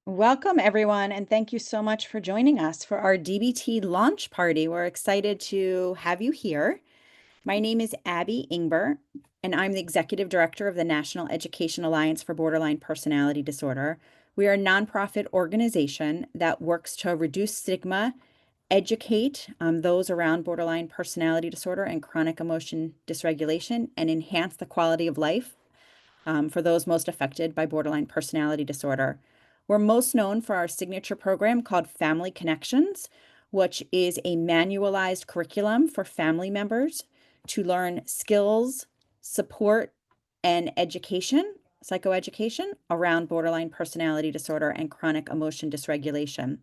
Welcome, everyone, and thank you so much for joining us for our DBT launch party. We're excited to have you here. My name is Abby Ingber, and I'm the Executive Director of the National Education Alliance for Borderline Personality Disorder. We are a nonprofit organization that works to reduce stigma, educate those around borderline personality disorder and chronic emotion dysregulation, and enhance the quality of life for those most affected by borderline personality disorder. We're most known for our signature program called Family Connections, which is a manualized curriculum for family members to learn skills, support, and education, psychoeducation around borderline personality disorder and chronic emotion dysregulation.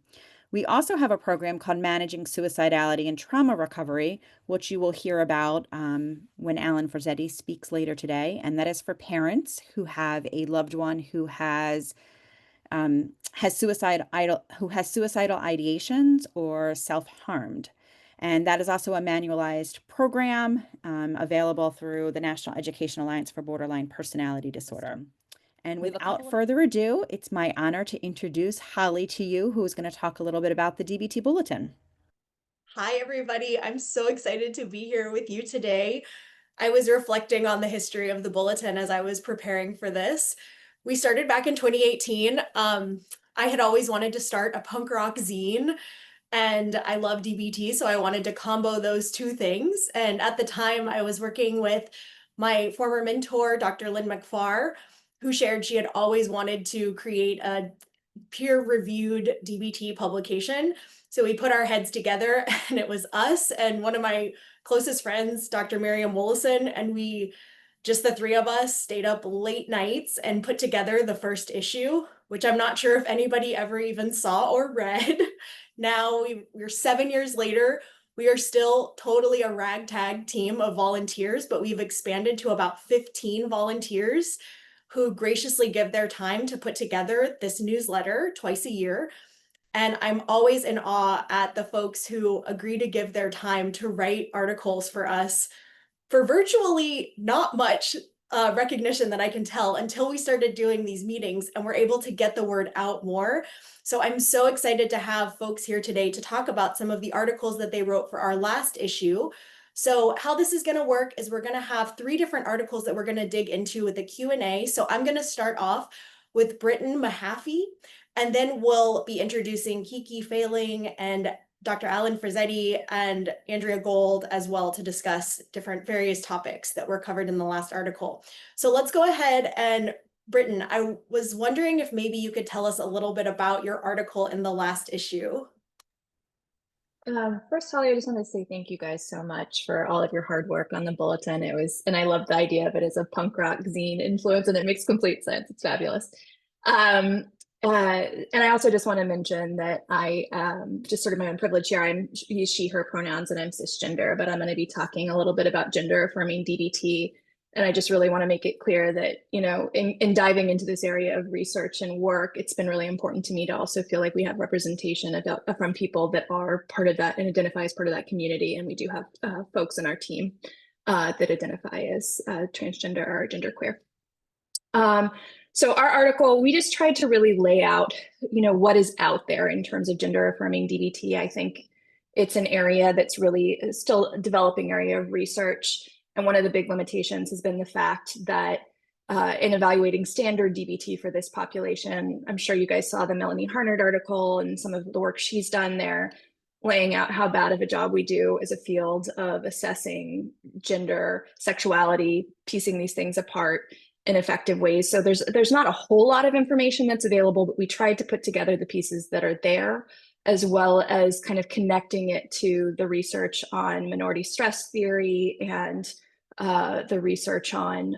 We also have a program called Managing Suicidality and Trauma Recovery, which you will hear about when Alan Frazzetti speaks later today. And that is for parents who have a loved one who has suicidal ideations or self-harmed. And that is also a manualized program available through the National Education Alliance for Borderline Personality Disorder. And without further ado, it's my honor to introduce Holly to you, who is going to talk a little bit about the DBT Bulletin. Hi, everybody. I'm so excited to be here with you today. I was reflecting on the history of the Bulletin as I was preparing for this. We started back in 2018. I had always wanted to start a punk rock zine, and I love DBT, so I wanted to combo those two things. And at the time, I was working with my former mentor, Dr. Lynn McFarr, who shared she had always wanted to create a peer-reviewed DBT publication. So we put our heads together, and it was us and one of my closest friends, Dr. Miriam Wollison, and just the three of us stayed up late nights and put together the first issue, which I'm not sure if anybody ever even saw or read. Now we're 7 years later. We are still totally a ragtag team of volunteers, but we've expanded to about 15 volunteers who graciously give their time to put together this newsletter twice a year. And I'm always in awe at the folks who agree to give their time to write articles for us for virtually not much recognition that I can tell until we started doing these meetings and we're able to get the word out more. So I'm so excited to have folks here today to talk about some of the articles that they wrote for our last issue. So how this is going to work is we're going to have 3 different articles that we're going to dig into with a Q&A. So I'm going to start off with Britton Mahaffey, and then we'll be introducing Kiki Failing and Dr. Alan Frazzetti and Andrea Gold as well to discuss different various topics that were covered in the last article. So let's go ahead and Britton, I was wondering if maybe you could tell us a little bit about your article in the last issue. First, Holly, I just want to say thank you guys so much for all of your hard work on the Bulletin. And I love the idea of it as a punk rock zine influence, and it makes complete sense. It's fabulous. And I also just want to mention that I, just sort of my own privilege here, I use she, her pronouns, and I'm cisgender, but I'm going to be talking a little bit about gender-affirming DBT. And I just really want to make it clear that, in diving into this area of research and work, it's been really important to me to also feel like we have representation from people that are part of that and identify as part of that community. And we do have folks in our team that identify as transgender or genderqueer. So our article, we just tried to really lay out, what is out there in terms of gender-affirming DBT. I think it's an area that's really still a developing area of research. And one of the big limitations has been the fact that in evaluating standard DBT for this population, I'm sure you guys saw the Melanie Harnard article and some of the work she's done there, laying out how bad of a job we do as a field of assessing gender, sexuality, piecing these things apart in effective ways. So there's not a whole lot of information that's available, but we tried to put together the pieces that are there, as well as kind of connecting it to the research on minority stress theory and the research on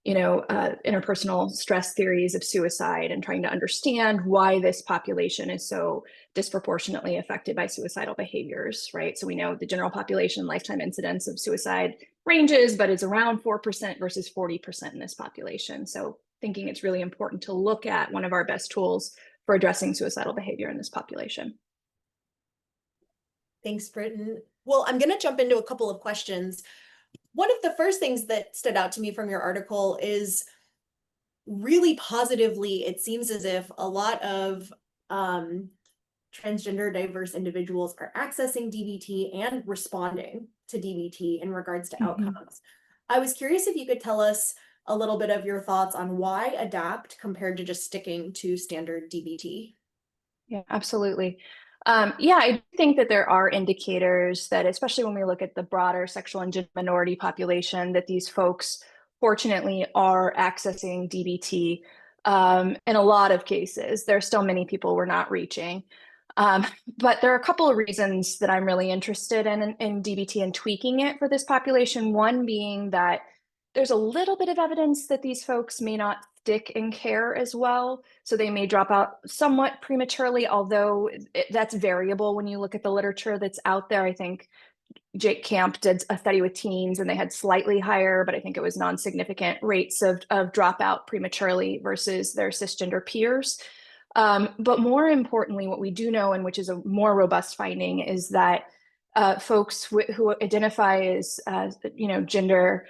interpersonal stress theories of suicide, and trying to understand why this population is so disproportionately affected by suicidal behaviors, right? So we know the general population lifetime incidence of suicide ranges, but it's around 4% versus 40% in this population. So thinking it's really important to look at one of our best tools for addressing suicidal behavior in this population. Thanks, Britton. Well, I'm going to jump into a couple of questions. One of the first things that stood out to me from your article is really positively, it seems as if a lot of transgender diverse individuals are accessing DBT and responding to DBT in regards to outcomes. I was curious if you could tell us a little bit of your thoughts on why adapt compared to just sticking to standard DBT. Yeah, absolutely. Yeah, I think that there are indicators that, especially when we look at the broader sexual and gender minority population, that these folks fortunately are accessing DBT. In a lot of cases, there are still many people we're not reaching. But there are a couple of reasons that I'm really interested in DBT and tweaking it for this population. One being that there's a little bit of evidence that these folks may not stick in care as well. So they may drop out somewhat prematurely, although that's variable when you look at the literature that's out there. I think Jake Camp did a study with teens and they had slightly higher, but I think it was non-significant rates of dropout prematurely versus their cisgender peers. But more importantly, what we do know, and which is a more robust finding, is that folks who identify as gender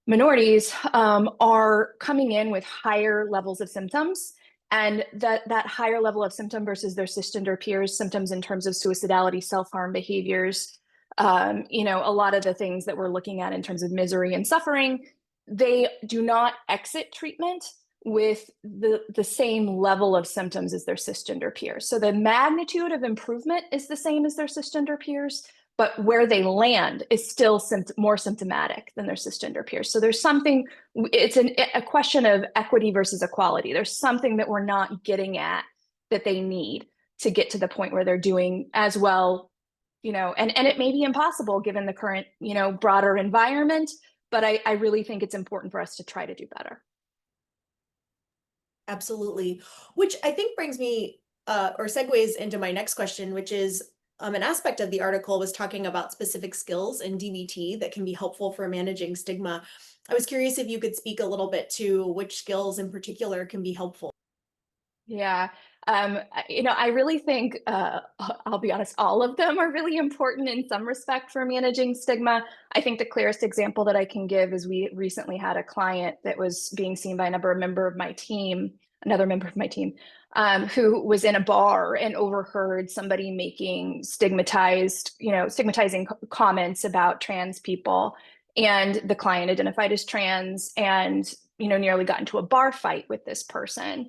minorities are coming in with higher levels of symptoms, and that higher level of symptom versus their cisgender peers symptoms in terms of suicidality, self-harm behaviors, a lot of the things that we're looking at in terms of misery and suffering, they do not exit treatment with the same level of symptoms as their cisgender peers. So the magnitude of improvement is the same as their cisgender peers, but where they land is still more symptomatic than their cisgender peers. So there's something, it's a question of equity versus equality. There's something that we're not getting at that they need to get to the point where they're doing as well, and it may be impossible given the current, broader environment, but I really think it's important for us to try to do better. Absolutely. Which I think brings me or segues into my next question, which is an aspect of the article was talking about specific skills in DBT that can be helpful for managing stigma. I was curious if you could speak a little bit to which skills in particular can be helpful. Yeah. I really think, I'll be honest, all of them are really important in some respect for managing stigma. I think the clearest example that I can give is we recently had a client that was being seen by another member of my team, who was in a bar and overheard somebody making stigmatizing comments about trans people. And the client identified as trans and, nearly got into a bar fight with this person.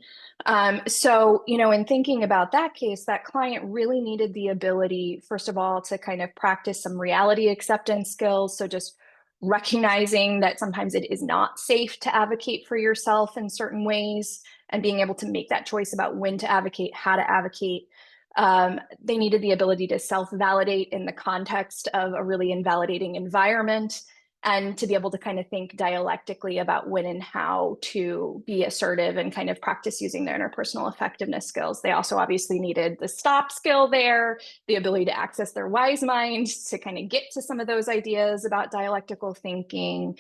So, in thinking about that case, that client really needed the ability, first of all, to kind of practice some reality acceptance skills. So just recognizing that sometimes it is not safe to advocate for yourself in certain ways and being able to make that choice about when to advocate, how to advocate. They needed the ability to self-validate in the context of a really invalidating environment, and to be able to kind of think dialectically about when and how to be assertive and kind of practice using their interpersonal effectiveness skills. They also obviously needed the stop skill there, the ability to access their wise mind to kind of get to some of those ideas about dialectical thinking.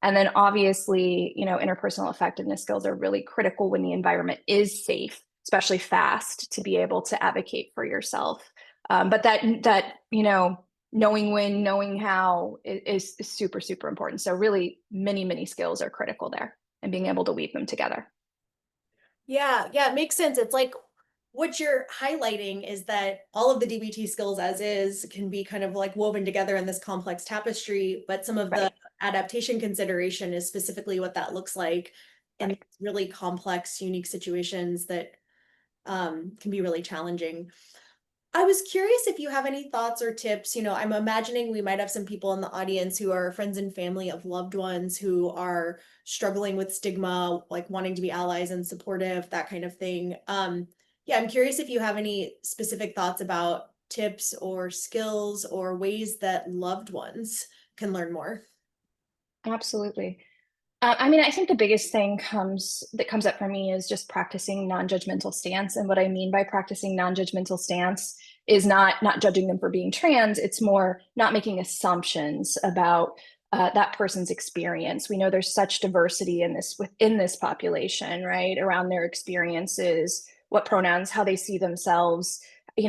And then obviously, interpersonal effectiveness skills are really critical when the environment is safe, especially fast, to be able to advocate for yourself. But that knowing when, knowing how is super, super important. So really many, many skills are critical there and being able to weave them together. Yeah, it makes sense. It's like what you're highlighting is that all of the DBT skills as is can be kind of like woven together in this complex tapestry, but some of the adaptation consideration is specifically what that looks like in really complex, unique situations that can be really challenging. I was curious if you have any thoughts or tips. I'm imagining we might have some people in the audience who are friends and family of loved ones who are struggling with stigma, like wanting to be allies and supportive, that kind of thing. Yeah, I'm curious if you have any specific thoughts about tips or skills or ways that loved ones can learn more. Absolutely. I think the biggest thing that comes up for me is just practicing non-judgmental stance. And what I mean by practicing non-judgmental stance is not judging them for being trans. It's more not making assumptions about that person's experience. We know there's such diversity within this population, right? Around their experiences, what pronouns, how they see themselves,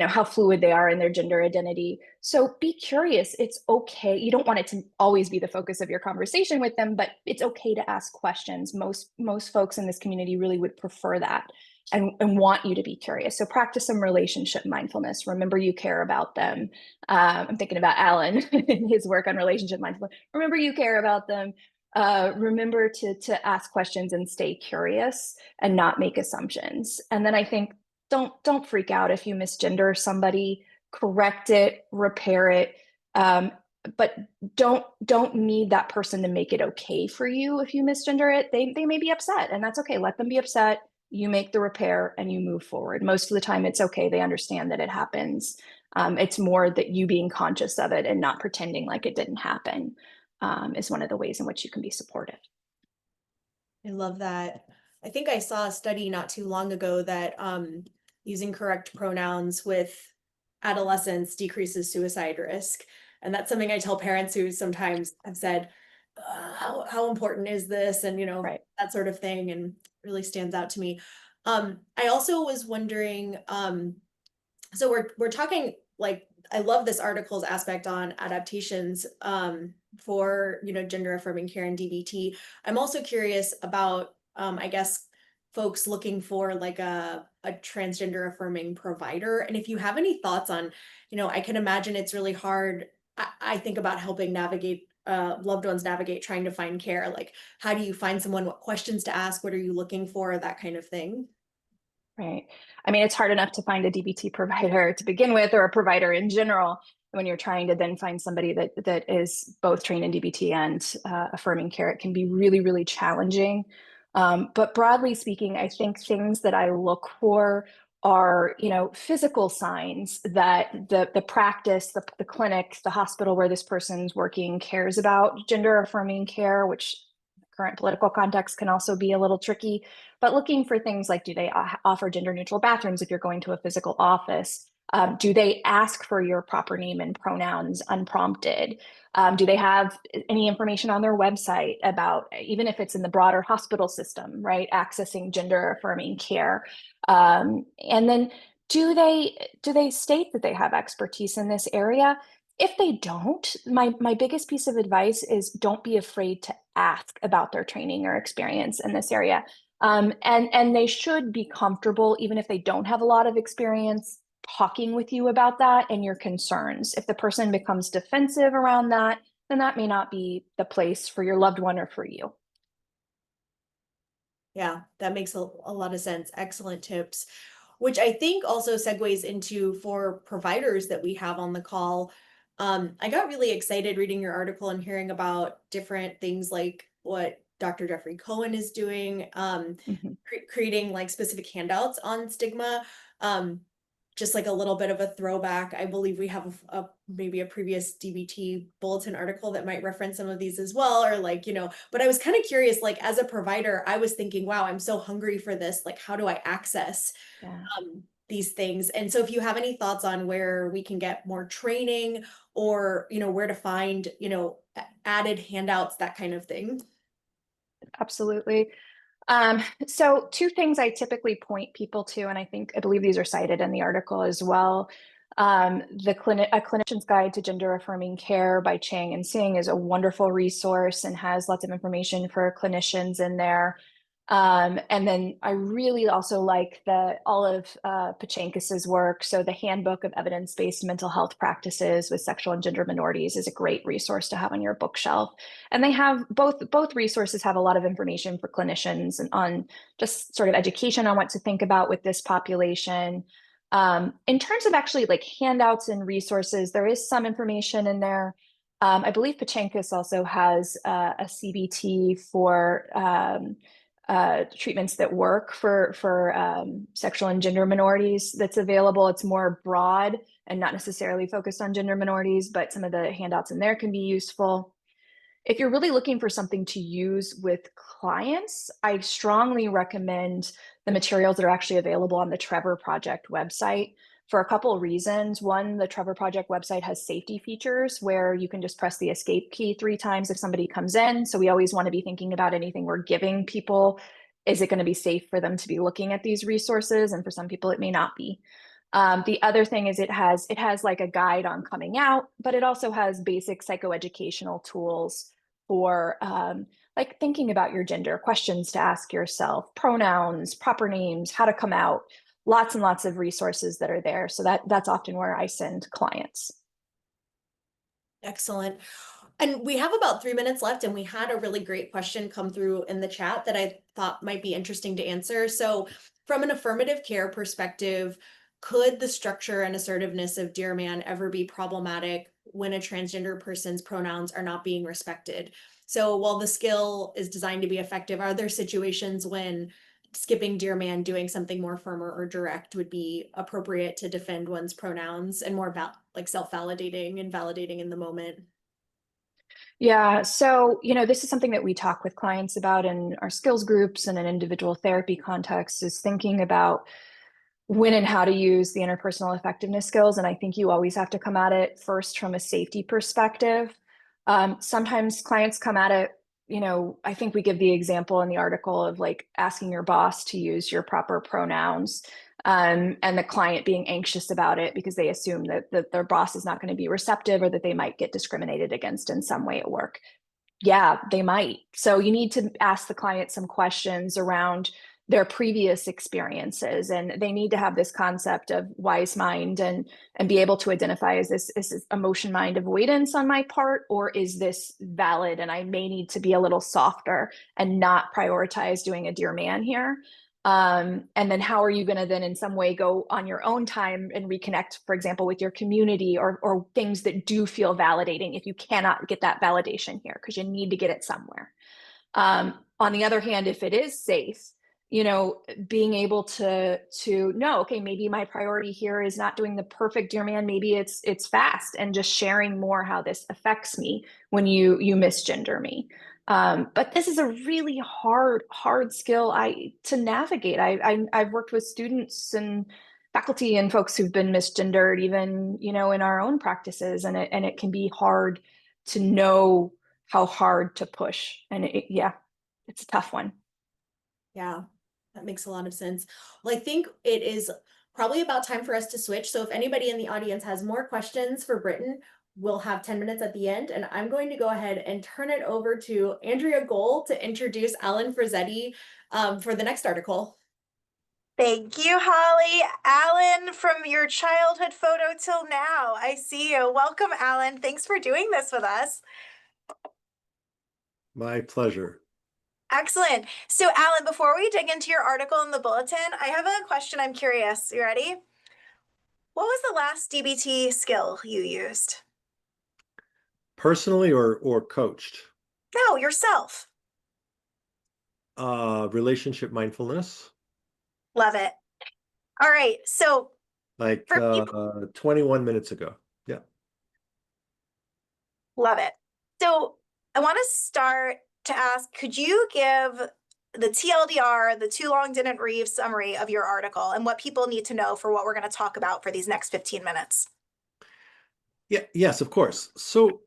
how fluid they are in their gender identity. So be curious. It's okay. You don't want it to always be the focus of your conversation with them, but it's okay to ask questions. Most folks in this community really would prefer that and want you to be curious. So practice some relationship mindfulness. Remember you care about them. I'm thinking about Alan and his work on relationship mindfulness. Remember you care about them. Remember to ask questions and stay curious and not make assumptions. And then I think don't freak out if you misgender somebody. Correct it, repair it, but don't need that person to make it okay for you if you misgender it. They may be upset, and that's okay. Let them be upset. You make the repair and you move forward. Most of the time, it's okay. They understand that it happens. It's more that you being conscious of it and not pretending like it didn't happen is one of the ways in which you can be supportive. I love that. I think I saw a study not too long ago that using correct pronouns with adolescents decreases suicide risk. And that's something I tell parents who sometimes have said, how important is this? And, Right. that sort of thing, and really stands out to me. I also was wondering, so we're talking, like, I love this article's aspect on adaptations for, gender affirming care and DBT. I'm also curious about, I guess, folks looking for like a transgender affirming provider. And if you have any thoughts on, I can imagine it's really hard. I think about helping navigate loved ones navigate trying to find care. Like, how do you find someone? What questions to ask? What are you looking for? That kind of thing. Right. I mean, it's hard enough to find a DBT provider to begin with, or a provider in general, when you're trying to then find somebody that is both trained in DBT and affirming care. It can be really, really challenging. But broadly speaking, I think things that I look for are, physical signs that the practice, the clinic, the hospital where this person's working cares about gender affirming care, which current political context can also be a little tricky. But looking for things like, do they offer gender neutral bathrooms if you're going to a physical office? Do they ask for your proper name and pronouns unprompted? Do they have any information on their website about, even if it's in the broader hospital system, right, accessing gender affirming care? And then do they state that they have expertise in this area? If they don't, my biggest piece of advice is don't be afraid to ask about their training or experience in this area. And they should be comfortable, even if they don't have a lot of experience, talking with you about that and your concerns. If the person becomes defensive around that, then that may not be the place for your loved one or for you. Yeah, that makes a lot of sense. Excellent tips, which I think also segues into, for providers that we have on the call. I got really excited reading your article and hearing about different things like what Dr. Jeffrey Cohen is doing, Mhm. creating like specific handouts on stigma. Just like a little bit of a throwback, I believe we have maybe a previous DBT bulletin article that might reference some of these as well, or like, but I was kind of curious, like as a provider, I was thinking, wow, I'm so hungry for this. Like, how do I access Yeah. these things? And so if you have any thoughts on where we can get more training, or, where to find, added handouts, that kind of thing. Absolutely. So two things I typically point people to, and I believe these are cited in the article as well. A Clinician's Guide to Gender Affirming Care by Chang and Singh is a wonderful resource and has lots of information for clinicians in there. And then I really also like all of Pachankas's work. So the Handbook of Evidence-Based Mental Health Practices with Sexual and Gender Minorities is a great resource to have on your bookshelf. And they have both resources have a lot of information for clinicians and on just sort of education on what to think about with this population. In terms of actually like handouts and resources, there is some information in there. I believe Pachankas also has a CBT for treatments that work for sexual and gender minorities that's available. It's more broad and not necessarily focused on gender minorities, but some of the handouts in there can be useful. If you're really looking for something to use with clients, I strongly recommend the materials that are actually available on the Trevor Project website for a couple of reasons. One, the Trevor Project website has safety features where you can just press the escape key 3 times if somebody comes in. So we always want to be thinking about anything we're giving people. Is it going to be safe for them to be looking at these resources? And for some people, it may not be. The other thing is it has like a guide on coming out, but it also has basic psychoeducational tools for like thinking about your gender, questions to ask yourself, pronouns, proper names, how to come out, lots and lots of resources that are there. So that's often where I send clients. Excellent. And we have about 3 minutes left, and we had a really great question come through in the chat that I thought might be interesting to answer. So, from an affirmative care perspective, could the structure and assertiveness of Dear Man ever be problematic when a transgender person's pronouns are not being respected? So, while the skill is designed to be effective, are there situations when skipping Dear Man, doing something more firmer or direct would be appropriate to defend one's pronouns and more like self-validating and validating in the moment? Yeah, so this is something that we talk with clients about in our skills groups and in individual therapy contexts, is thinking about when and how to use the interpersonal effectiveness skills. And I think you always have to come at it first from a safety perspective. Sometimes clients come at it, I think we give the example in the article of like asking your boss to use your proper pronouns, and the client being anxious about it because they assume that their boss is not going to be receptive, or that they might get discriminated against in some way at work. Yeah, they might. So you need to ask the client some questions around their previous experiences, and they need to have this concept of wise mind and be able to identify, is this emotion mind avoidance on my part, or is this valid and I may need to be a little softer and not prioritize doing a Dear Man here. And then how are you going to then in some way go on your own time and reconnect, for example, with your community, or things that do feel validating if you cannot get that validation here, because you need to get it somewhere. On the other hand, if it is safe, being able to know, okay, maybe my priority here is not doing the perfect Dear Man, maybe it's fast and just sharing more how this affects me when you misgender me. But this is a really hard skill to navigate. I've worked with students and faculty and folks who've been misgendered, even in our own practices, and it can be hard to know how hard to push. And yeah, it's a tough one. Yeah, that makes a lot of sense. Well, I think it is probably about time for us to switch. So if anybody in the audience has more questions for Britton, we'll have 10 minutes at the end, and I'm going to go ahead and turn it over to Andrea Gold to introduce Alan Frazzetti for the next article. Thank you, Holly. Alan, from your childhood photo till now, I see you. Welcome, Alan. Thanks for doing this with us. My pleasure. Excellent. So, Alan, before we dig into your article in the Bulletin, I have a question. I'm curious. You ready? What was the last DBT skill you used? Personally or coached? No, yourself. Relationship mindfulness. Love it. All right. So, Like for people, 21 minutes ago. Yeah. love it. So, I want to start to ask, could you give the TLDR, the too long didn't read summary of your article, and what people need to know for what we're going to talk about for these next 15 minutes? Yeah, yes, of course. So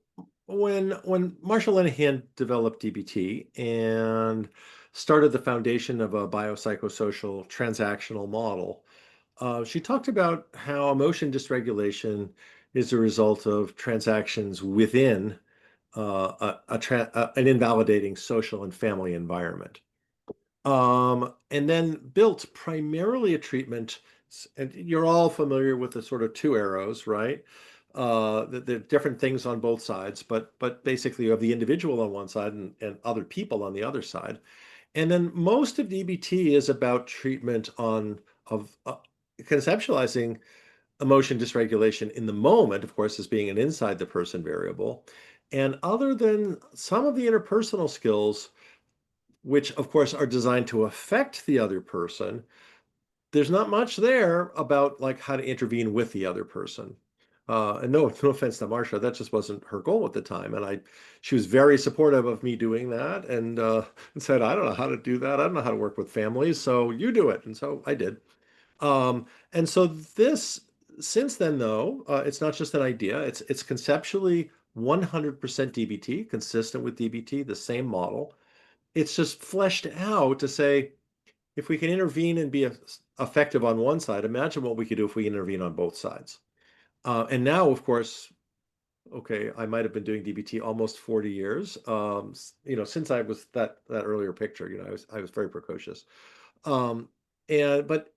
when Marshall Linehan developed DBT and started the foundation of a biopsychosocial transactional model, she talked about how emotion dysregulation is a result of transactions within an invalidating social and family environment. And then built primarily a treatment, and you're all familiar with the sort of two arrows, right? The different things on both sides, but basically you have the individual on one side and other people on the other side. And then most of DBT is about treatment of conceptualizing emotion dysregulation in the moment, of course, as being an inside the person variable. And other than some of the interpersonal skills, which of course are designed to affect the other person, there's not much there about like how to intervene with the other person. And no offense to Marcia, that just wasn't her goal at the time. And she was very supportive of me doing that, and said, I don't know how to do that. I don't know how to work with families, so you do it. And so I did. And so since then, though, it's not just an idea. It's conceptually 100% DBT, consistent with DBT, the same model. It's just fleshed out to say, if we can intervene and be effective on one side, imagine what we could do if we intervene on both sides. And now, of course, okay, I might have been doing DBT almost 40 years. Since I was that earlier picture, I was very precocious. Um, but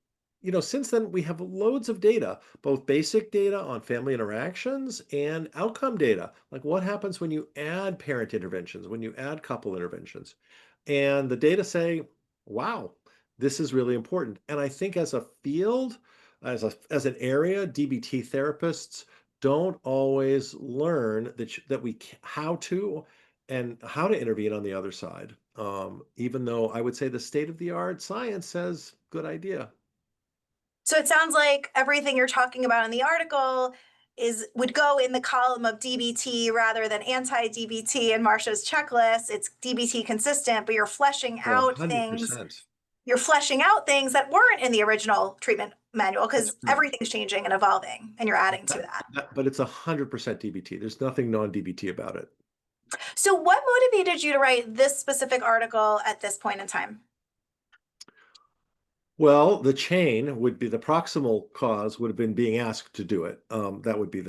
since then we have loads of data, both basic data on family interactions and outcome data, like what happens when you add parent interventions, when you add couple interventions. And the data say, wow, this is really important. And I think as a field, as an area, DBT therapists don't always learn how to intervene on the other side. Even though I would say the state of the art science says good idea. So it sounds like everything you're talking about in the article would go in the column of DBT rather than anti-DBT in Marcia's checklist. It's DBT consistent, but Oh, 100%. you're fleshing out things that weren't in the original treatment manual That's because correct. everything's changing and evolving, and you're adding to that. But it's 100% DBT. There's nothing non-DBT about it. So what motivated you to write this specific article at this point in time? Well, the chain would be the proximal cause would have been being asked to do it. That would be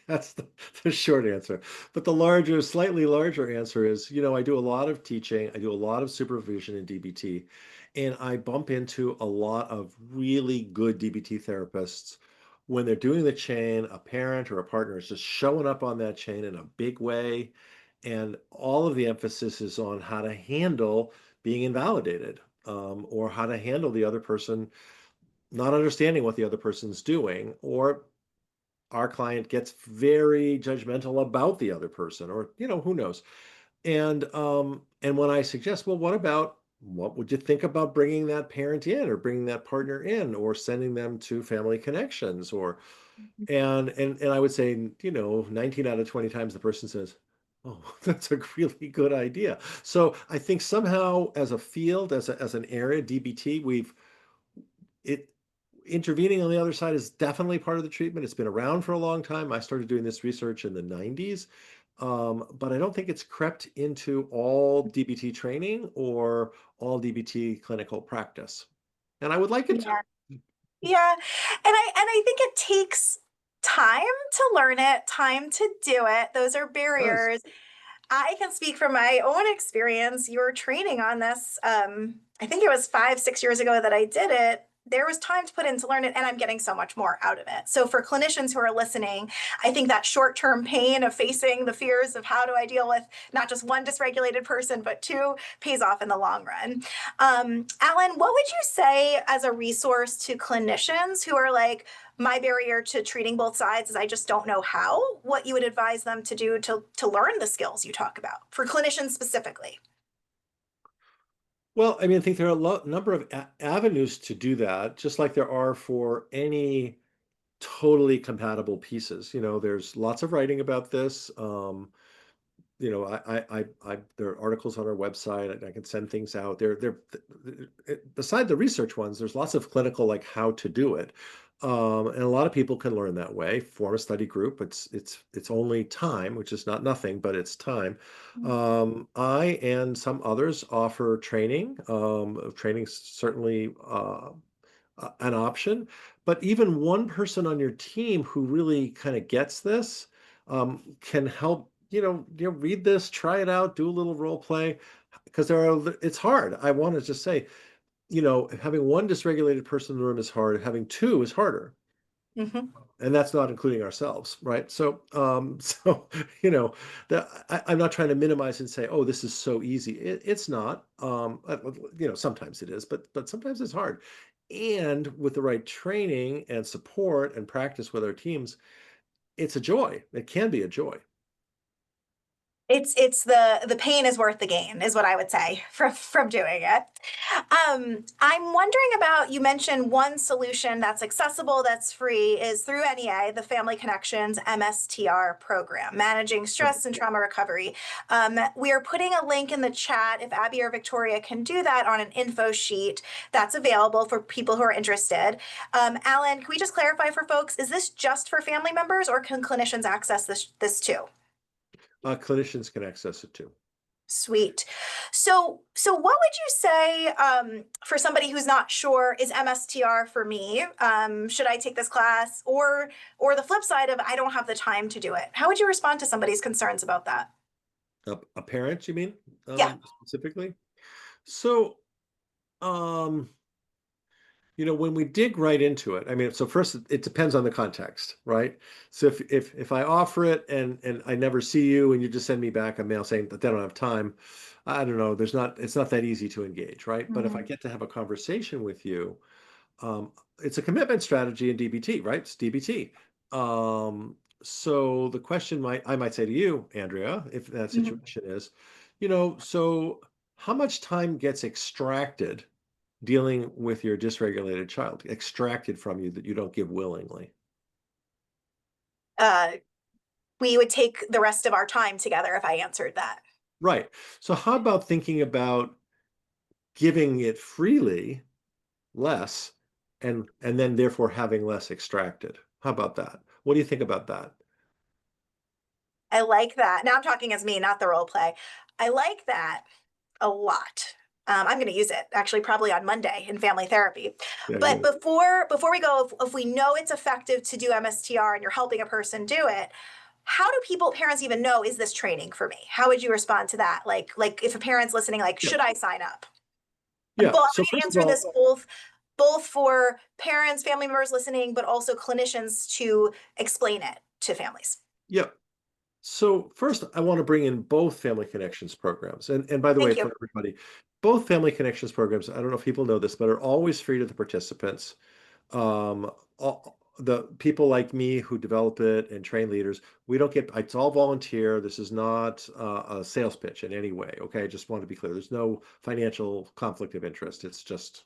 that's the short answer. But the slightly larger answer is, I do a lot of teaching, I do a lot of supervision in DBT, and I bump into a lot of really good DBT therapists when they're doing the chain, a parent or a partner is just showing up on that chain in a big way. And all of the emphasis is on how to handle being invalidated, or how to handle the other person not understanding what the other person's doing, or our client gets very judgmental about the other person, or who knows. And when I suggest, well, what would you think about bringing that parent in, or bringing that partner in, or sending them to Family Connections, or and I would say, 19 out of 20 times the person says, oh, that's a really good idea. So I think somehow as a field, as an area, DBT, it intervening on the other side is definitely part of the treatment. It's been around for a long time. I started doing this research in the 90s. But I don't think it's crept into all DBT training or all DBT clinical practice. And I would like it to. Yeah. Yeah. And I think it takes time to learn it, time to do it. Those are It does. barriers. I can speak from my own experience. Your training on this, I think it was 5, 6 years ago that I did it. There was time to put in to learn it, and I'm getting so much more out of it. So for clinicians who are listening, I think that short-term pain of facing the fears of how do I deal with not just one dysregulated person, but two, pays off in the long run. Alan, what would you say as a resource to clinicians who are like, my barrier to treating both sides is I just don't know how, what you would advise them to do to learn the skills you talk about for clinicians specifically? Well, I mean, I think there are a number of avenues to do that, just like there are for any totally compatible pieces. There's lots of writing about this. There are articles on our website, and I can send things out. Beside the research ones, there's lots of clinical, like how to do it. And a lot of people can learn that way. Form a study group. It's only time, which is not nothing, but it's time. I and some others offer training. Training certainly an option, but even one person on your team who really kind of gets this can help. Read this, try it out, do a little role play, because it's hard. I want to just say, having one dysregulated person in the room is hard. Having two is harder. Mm-hmm. And that's not including ourselves, right? So, I'm not trying to minimize and say, oh, this is so easy. It's not. Sometimes it is, but sometimes it's hard. And with the right training and support and practice with our teams, it's a joy. It can be a joy. It's the pain is worth the gain is what I would say from doing it. I'm wondering about, you mentioned one solution that's accessible, that's free, is through NEA, the Family Connections MSTR program, Managing Stress and Trauma Recovery. We are putting a link in the chat if Abby or Victoria can do that on an info sheet that's available for people who are interested. Alan, can we just clarify for folks, is this just for family members or can clinicians access this too? Clinicians can access it too. Sweet. So what would you say for somebody who's not sure, is MSTR for me? Should I take this class? Or the flip side of I don't have the time to do it. How would you respond to somebody's concerns about that? A parent, you mean, Yeah. specifically? So, when we dig right into it, I mean, so first it depends on the context, right? So if I offer it and I never see you and you just send me back a mail saying that they don't have time, I don't know, it's not that easy to engage, right? But if I get to have a conversation with you, um, it's a commitment strategy in DBT, right? It's DBT. So the question I might say to you, Andrea, if that situation is, so how much time gets extracted dealing with your dysregulated child, extracted from you that you don't give willingly? Uh, we would take the rest of our time together if I answered that. Right. So how about thinking about giving it freely less and then therefore having less extracted? How about that? What do you think about that? I like that. Now I'm talking as me, not the role play. I like that a lot. I'm going to use it actually probably on Monday in family therapy. Yeah, But good. before we go, if we know it's effective to do MSTR and you're helping a person do it, how do parents even know, is this training for me? How would you respond to that? Like if a parent's listening, like, Yeah. should I sign up? Yeah. But I So need to first of answer this all, both for parents, family members listening, but also clinicians to explain it to families. yeah. So first, I want to bring in both Family Connections programs. And by the way, Thank you. for everybody, both Family Connections programs, I don't know if people know this, but are always free to the participants. The people like me who develop it and train leaders, we don't get, it's all volunteer. This is not a sales pitch in any way. Okay. I just want to be clear. There's no financial conflict of interest. It's just,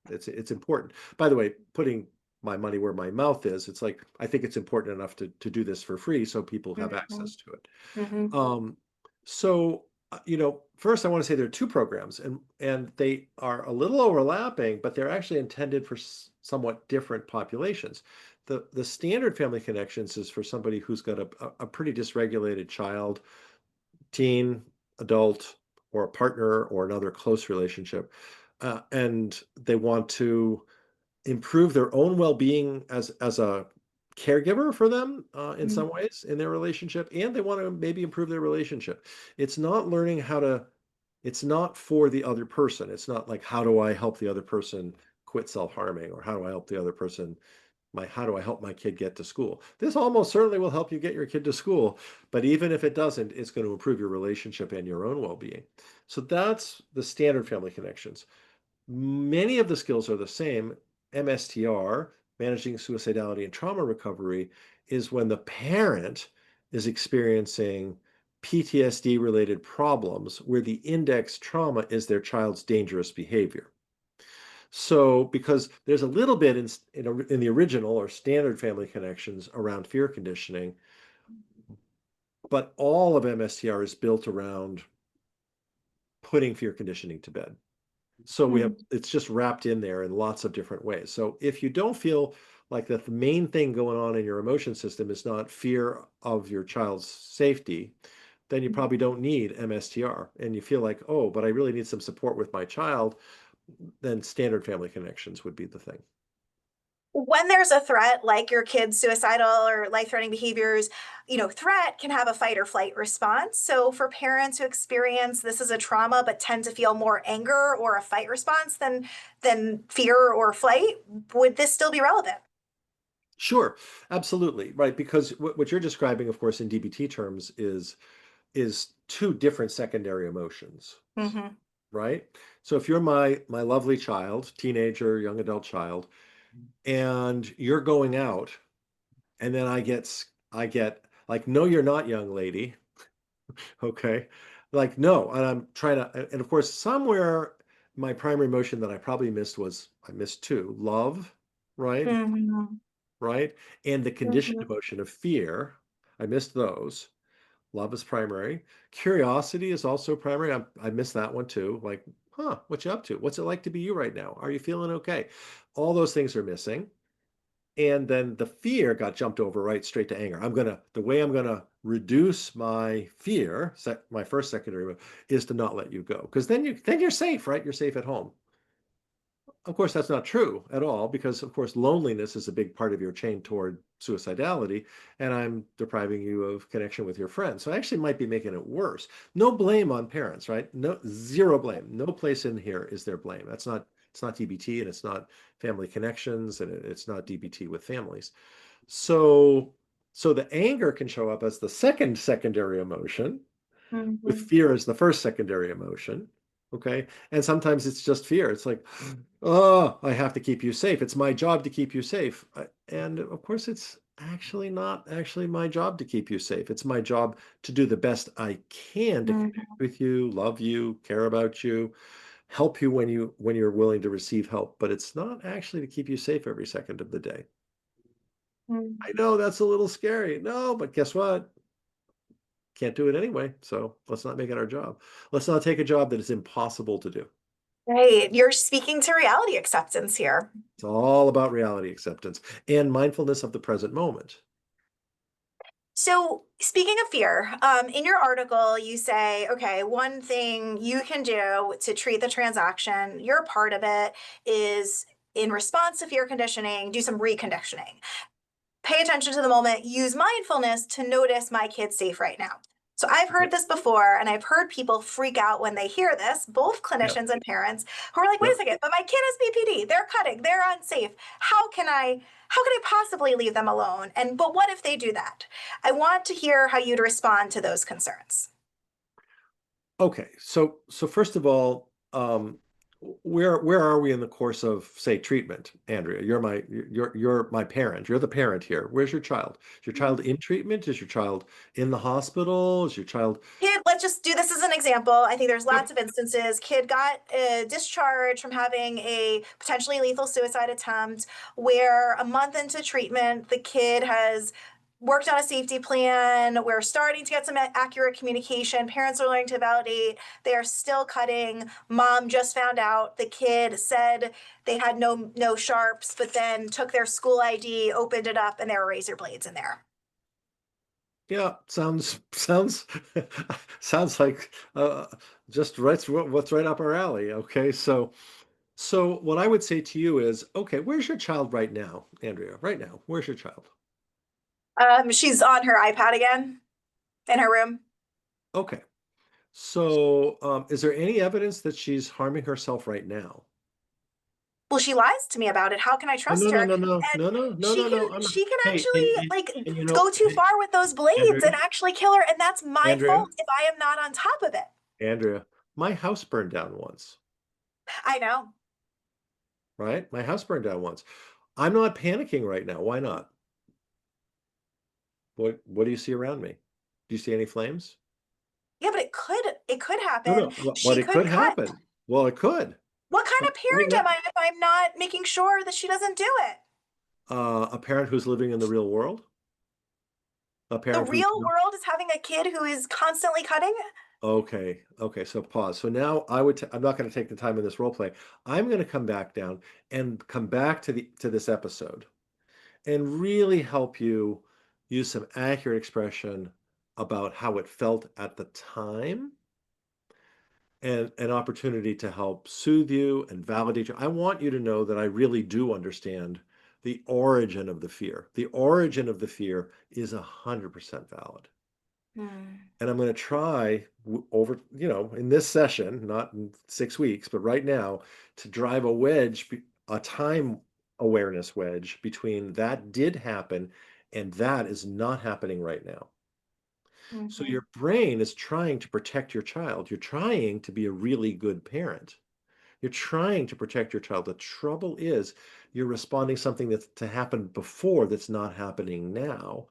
it's important. By the way, putting my money where my mouth is, it's like, I think it's important enough to do this for free so people have access to it. Mhm. So, first I want to say there are two programs and they are a little overlapping, but they're actually intended for somewhat different populations. The standard Family Connections is for somebody who's got a pretty dysregulated child, teen, adult, or a partner or another close relationship. And they want to improve their own well-being as a caregiver for them in some ways in their relationship, and they want to maybe improve their relationship. It's not learning how to, it's not for the other person. It's not like, how do I help the other person quit self-harming, or how do I help the other person, how do I help my kid get to school? This almost certainly will help you get your kid to school, but even if it doesn't, it's going to improve your relationship and your own well-being. So that's the standard Family Connections. Many of the skills are the same. MSTR, managing suicidality and trauma recovery, is when the parent is experiencing PTSD related problems where the index trauma is their child's dangerous behavior. So, because there's a little bit in the original or standard Family Connections around fear conditioning, but all of MSTR is built around putting fear conditioning to bed. So it's just wrapped in there in lots of different ways. So if you don't feel like that the main thing going on in your emotion system is not fear of your child's safety, then you probably don't need MSTR. And you feel like, oh, but I really need some support with my child, then standard Family Connections would be the thing. When there's a threat, like your kid's suicidal or life-threatening behaviors, threat can have a fight or flight response. So for parents who experience this as a trauma but tend to feel more anger or a fight response than fear or flight, would this still be relevant? Sure, absolutely. Right. Because what you're describing, of course, in DBT terms is two different secondary emotions. Right. So if you're my lovely child, teenager, young adult child, and you're going out, and then I get like, no, you're not, young lady. Okay. Like, no. And I'm trying to, and of course, somewhere my primary emotion that I probably missed was, I missed two: love, right? Right. And the conditioned emotion of fear. I missed those. Love is primary. Curiosity is also primary. I missed that one too. Like, what you up to? What's it like to be you right now? Are you feeling okay? All those things are missing. And then the fear got jumped over right straight to anger. The way I'm gonna reduce my fear, my first secondary is to not let you go. Because then you're safe, right? You're safe at home. Of course, that's not true at all, because of course, loneliness is a big part of your chain toward suicidality, and I'm depriving you of connection with your friends. So I actually might be making it worse. No blame on parents, right? No, zero blame. No place in here is their blame. It's not DBT, and it's not family connections, and it's not DBT with families. So, so the anger can show up as the second secondary emotion, with fear as the first secondary emotion. Okay. And sometimes it's just fear. It's like, oh, I have to keep you safe. It's my job to keep you safe. And of course, it's actually not actually my job to keep you safe. It's my job to do the best I can to connect with you, love you, care about you, help you when you're willing to receive help. But it's not actually to keep you safe every second of the day. I know that's a little scary. No, but guess what? Can't do it anyway. So let's not make it our job. Let's not take a job that is impossible to do. Right. You're speaking to reality acceptance here. It's all about reality acceptance and mindfulness of the present moment. So, speaking of fear, in your article, you say, okay, one thing you can do to treat the transaction, your part of it is in response to fear conditioning, do some reconditioning. Pay attention to the moment, use mindfulness to notice my kid's safe right now. So I've heard this before, and I've heard people freak out when they hear this, both Yeah. clinicians and parents who are like, wait Yeah. a second, but my kid has BPD, they're cutting, they're unsafe. How can I possibly leave them alone? But what if they do that? I want to hear how you'd respond to those concerns. Okay. So first of all, where are we in the course of, say, treatment, Andrea? You're my parent. You're the parent here. Where's your child? Is your child in treatment? Is your child in the hospital? Is your child? Kid, let's just do this as an example. I think there's Yep. lots of instances. Kid got discharged from having a potentially lethal suicide attempt, where a month into treatment, the kid has worked on a safety plan. We're starting to get some accurate communication. Parents are learning to validate. They are still cutting. Mom just found out the kid said they had no sharps, but then took their school ID, opened it up, and there were razor blades in there. Yeah, sounds like just what's right up our alley. Okay, so what I would say to you is, okay, where's your child right now, Andrea? Right now, where's your child? She's on her iPad again in her room. Okay, so is there any evidence that she's harming herself right now? Well, she lies to me about it. How can I Oh, trust her? And no. I'm not. she can Hey, actually like and go too hey, far with those blades and Andrea, actually kill her, and that's my Andrea, fault if I am not on top of it. Andrea, my house burned down once, I know. right? My house burned down once. I'm not panicking right now. Why not? What do you see around me? Do you see any flames? Yeah, but it could happen. But She it could could cut. happen. Well, it could. What kind of Right parent now, am I if I'm not making sure that she doesn't do it? a parent who's living in the real world, a The parent who's real not, world is having a kid who is constantly cutting. okay, so pause. So now I'm not going to take the time in this role play. I'm going to come back down and come back to this episode and really help you use some accurate expression about how it felt at the time, and an opportunity to help soothe you and validate you. I want you to know that I really do understand the origin of the fear. The origin of the fear is 100% valid. And I'm going to try over, in this session, not in 6 weeks, but right now, to drive a wedge, a time awareness wedge between that did happen and that is not happening right now. So your brain is trying to protect your child. You're trying to be a really good parent. You're trying to protect your child. The trouble is you're responding something that's to happen before that's not happening now.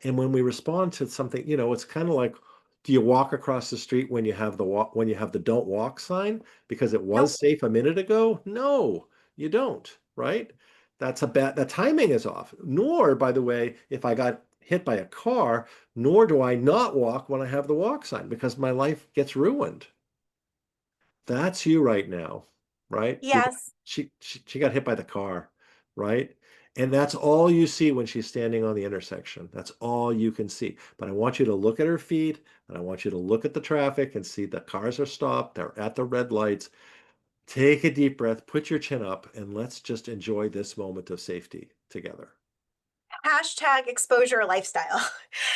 And when we respond to something, it's kind of like, do you walk across the street when you have the don't walk sign because it Nope. was safe a minute ago? No, you don't, right? The timing is off. Nor, by the way, if I got hit by a car, nor do I not walk when I have the walk sign because my life gets ruined. That's you right now, right? Yes. She got hit by the car, right? And that's all you see when she's standing on the intersection. That's all you can see. But I want you to look at her feet, and I want you to look at the traffic and see the cars are stopped. They're at the red lights. Take a deep breath, put your chin up, and let's just enjoy this moment of safety together. Hashtag exposure lifestyle.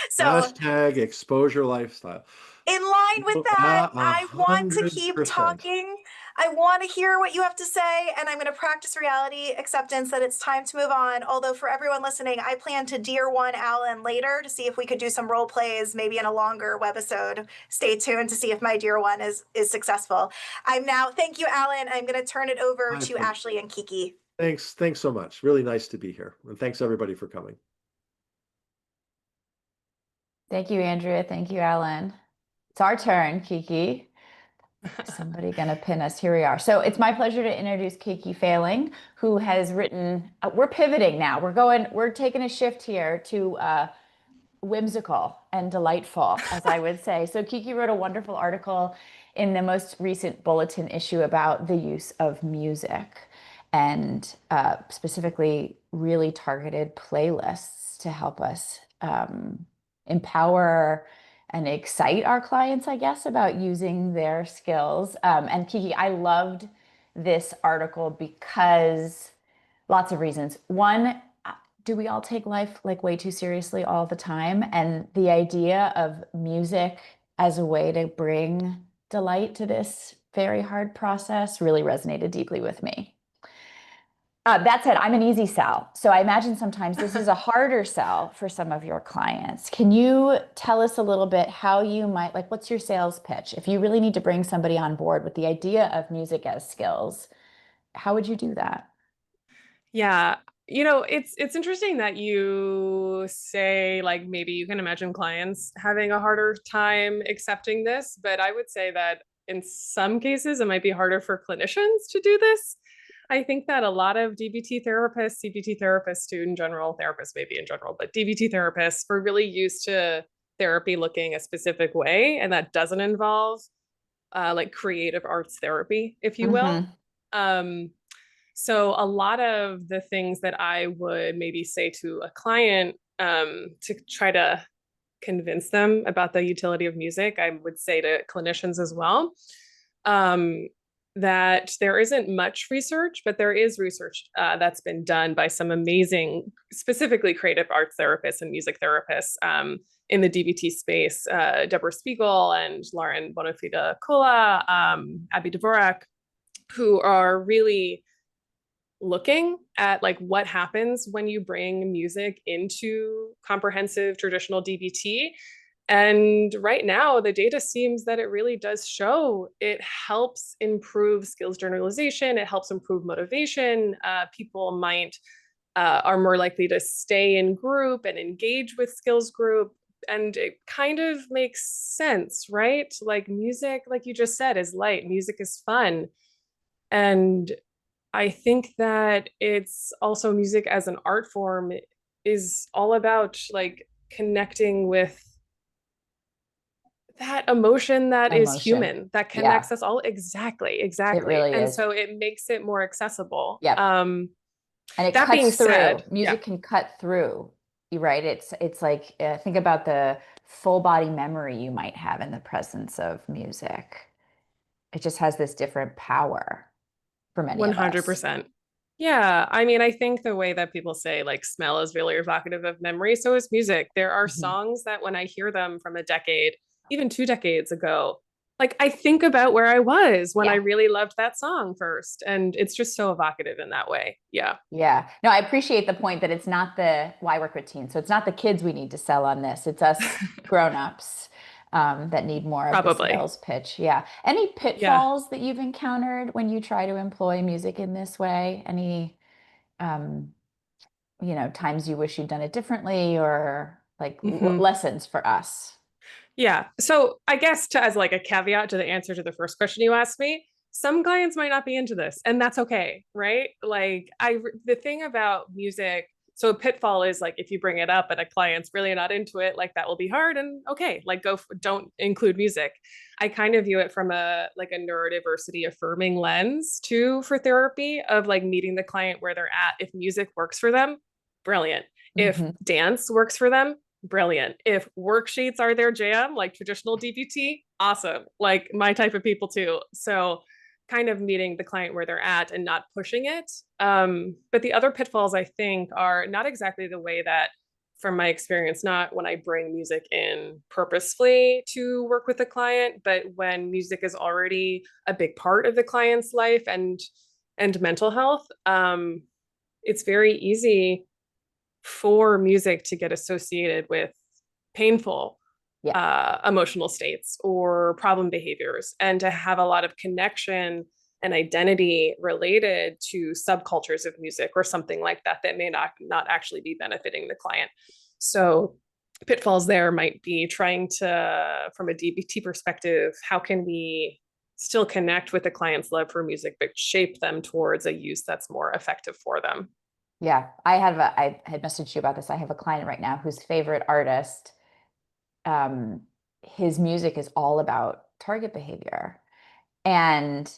So Hashtag exposure lifestyle. in line with that, I want to keep 100%. talking. I want to hear what you have to say, and I'm going to practice reality acceptance that it's time to move on. Although for everyone listening, I plan to Dear One Alan later to see if we could do some role plays, maybe in a longer webisode. Stay tuned to see if my Dear One is successful. Thank you, Alan. I'm going to turn it over to Ashley and Kiki. Thanks so much. Really nice to be here. And thanks everybody for coming. Thank you, Andrea. Thank you, Alan. It's our turn, Kiki. Somebody gonna pin us. Here we are. So it's my pleasure to introduce Kiki Failing, who has written, we're pivoting now. We're taking a shift here to whimsical and delightful, as I would say. So Kiki wrote a wonderful article in the most recent Bulletin issue about the use of music, and specifically really targeted playlists to help us empower and excite our clients, I guess, about using their skills. And Kiki, I loved this article because lots of reasons. One, do we all take life like way too seriously all the time? And the idea of music as a way to bring delight to this very hard process really resonated deeply with me. That said, I'm an easy sell. So I imagine sometimes this is a harder sell for some of your clients. Can you tell us a little bit how you might, like, what's your sales pitch? If you really need to bring somebody on board with the idea of music as skills, how would you do that? Yeah, it's interesting that you say, like, maybe you can imagine clients having a harder time accepting this, but I would say that in some cases it might be harder for clinicians to do this. I think that a lot of DBT therapists, CBT therapists, too, in general, therapists maybe in general, but DBT therapists, we're really used to therapy looking a specific way, and that doesn't involve like creative arts therapy, if you will. So a lot of the things that I would maybe say to a client to try to convince them about the utility of music, I would say to clinicians as well, that there isn't much research, but there is research that's been done by some amazing, specifically creative arts therapists and music therapists in the DBT space, Deborah Spiegel and Lauren Bonafide Kula, Abby Dvorak, who are really looking at like what happens when you bring music into comprehensive traditional DBT. And right now, the data seems that it really does show it helps improve skills generalization. It helps improve motivation. People are more likely to stay in group and engage with skills group. And it kind of makes sense, right? Like music, like you just said, is light. Music is fun. And I think that it's also music as an art form is all about like connecting with that emotion that is human, that connects us all. Exactly. It really and is. so it makes it more accessible. Yep. And it that cuts being through. said, Music can cut through, right? It's like, think about the full body memory you might have in the presence of music. It just has this different power for many of us. 100%. Yeah. I mean, I think the way that people say like smell is really evocative of memory, so is music. There are songs that when I hear them from a decade, even 2 decades ago, like I think about where I was when I really loved that song first. And it's just so evocative in that way. Yeah. Yeah. No, I appreciate the point that it's not I work with teens. So it's not the kids we need to sell on this. It's us grown-ups that need more of the sales pitch. Yeah. Any pitfalls that you've encountered when you try to employ music in this way? Any, times you wish you'd done it differently, or like lessons for us? Yeah. So I guess as like a caveat to the answer to the first question you asked me, some clients might not be into this, and that's okay, right? Like the thing about music, so a pitfall is like if you bring it up and a client's really not into it, like that will be hard, and okay, like don't include music. I kind of view it from a neurodiversity affirming lens too for therapy, of like meeting the client where they're at. If music works for them, brilliant. If dance works for them, brilliant. If worksheets are their jam, like traditional DBT, awesome. Like my type of people too. So kind of meeting the client where they're at and not pushing it. But the other pitfalls, I think, are not exactly the way that, from my experience, not when I bring music in purposefully to work with the client, but when music is already a big part of the client's life and mental health. It's very easy for music to get associated with painful emotional states or problem behaviors, and to have a lot of connection and identity related to subcultures of music or something like that that may not actually be benefiting the client. So pitfalls there might be trying to, from a DBT perspective, how can we still connect with the client's love for music, but shape them towards a use that's more effective for them? Yeah, I had messaged you about this. I have a client right now whose favorite artist, his music is all about target behavior. And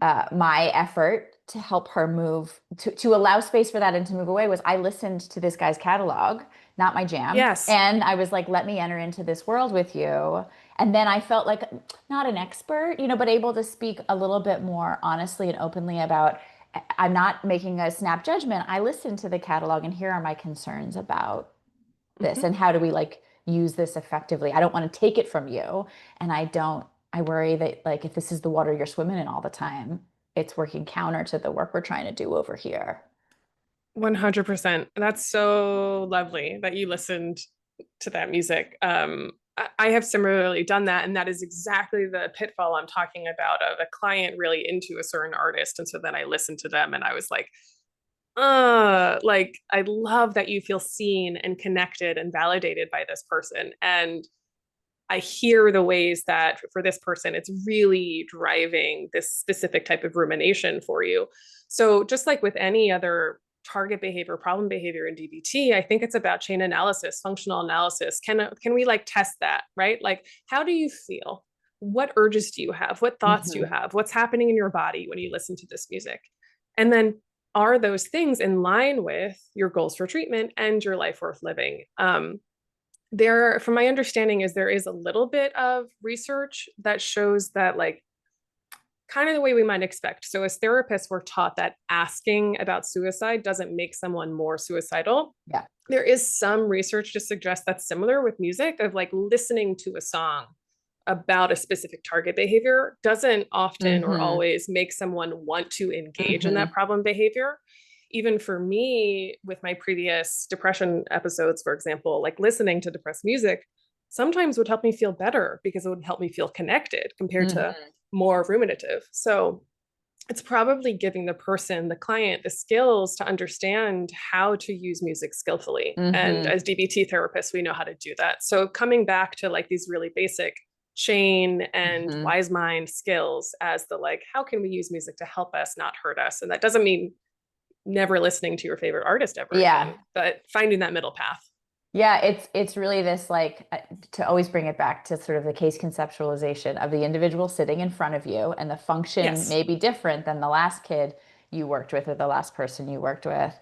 my effort to help her move, to allow space for that and to move away, was I listened to this guy's catalog, not my jam. Yes. And I was like, let me enter into this world with you. And then I felt like not an expert, but able to speak a little bit more honestly and openly about, I'm not making a snap judgment. I listened to the catalog and here are my concerns about this. And how do we use this effectively? I don't want to take it from you. And I worry that if this is the water you're swimming in all the time, it's working counter to the work we're trying to do over here. 100%. That's so lovely that you listened to that music. I have similarly done that. And that is exactly the pitfall I'm talking about, of a client really into a certain artist. And so then I listened to them and I was like, I love that you feel seen and connected and validated by this person. And I hear the ways that for this person, it's really driving this specific type of rumination for you. So just like with any other target behavior, problem behavior in DBT, I think it's about chain analysis, functional analysis. Can we test that, right? How do you feel? What urges do you have? What thoughts do you have? What's happening in your body when you listen to this music? And then are those things in line with your goals for treatment and your life worth living? From my understanding, there is a little bit of research that shows that kind of the way we might expect. So as therapists, we're taught that asking about suicide doesn't make someone more suicidal. Yeah. There is some research to suggest that's similar with music, of listening to a song about a specific target behavior doesn't often or always make someone want to engage in that problem behavior. Even for me, with my previous depression episodes, for example, listening to depressed music sometimes would help me feel better because it would help me feel connected compared to more ruminative. So it's probably giving the client, the skills to understand how to use music skillfully. And as DBT therapists, we know how to do that. So coming back to these really basic chain and wise mind skills as how can we use music to help us, not hurt us? And that doesn't mean never listening to your favorite artist ever again, but finding that middle path. Yeah, it's really this to always bring it back to sort of the case conceptualization of the individual sitting in front of you, and the function may be different than the last kid you worked with or the last person you worked with.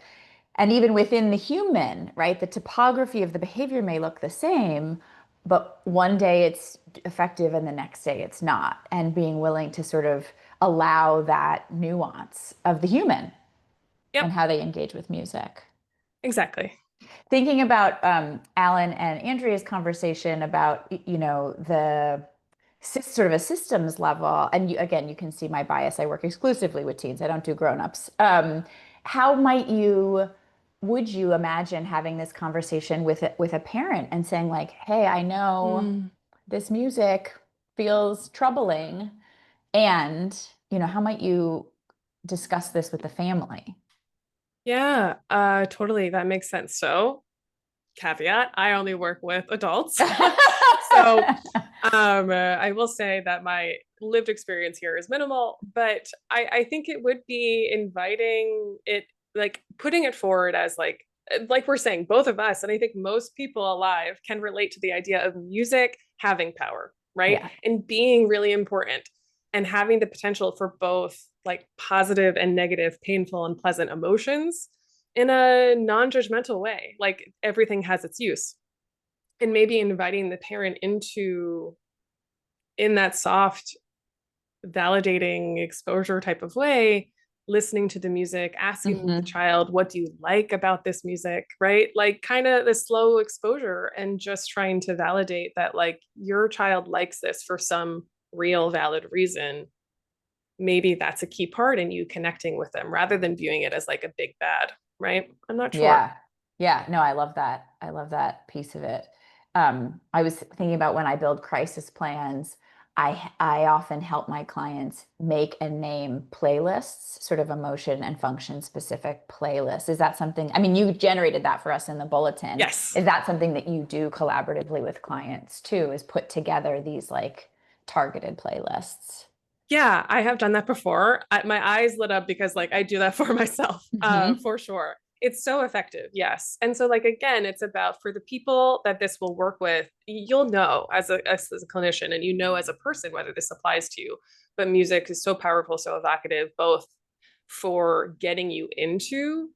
And even within the human, right, the topography of the behavior may look the same, but one day it's effective and the next day it's not. And being willing to sort of allow that nuance of the human and how they engage with music. Exactly. Thinking about Alan and Andrea's conversation about, the sort of a systems level, and you can see my bias. I work exclusively with teens. I don't do grownups. How would you imagine having this conversation with a parent and saying hey, I know this music feels troubling, and how might you discuss this with the family? Yeah, totally. That makes sense. So, caveat, I only work with adults. So, I will say that my lived experience here is minimal, but I think it would be inviting it, putting it forward as we're saying, both of us, and I think most people alive can relate to the idea of music having power, right? Yeah. And being really important and having the potential for both positive and negative, painful and pleasant emotions, in a non-judgmental way, like everything has its use. And maybe inviting the parent in that soft, validating exposure type of way, listening to the music, asking the child, what do you like about this music, right? Like kind of the slow exposure and just trying to validate that like your child likes this for some real valid reason. Maybe that's a key part in you connecting with them rather than viewing it as like a big bad, right? I'm not sure. Yeah. Yeah. No, I love that. I love that piece of it. I was thinking about when I build crisis plans, I often help my clients make and name playlists, sort of emotion and function specific playlists. Is that something, I mean, you generated that for us in the bulletin. Yes. Is that something that you do collaboratively with clients too, is put together these like targeted playlists? Yeah, I have done that before. My eyes lit up because like I do that for myself, for sure. It's so effective. Yes. And so like, again, it's about for the people that this will work with, you'll know as a clinician and you know as a person whether this applies to you. But music is so powerful, so evocative, both for getting you into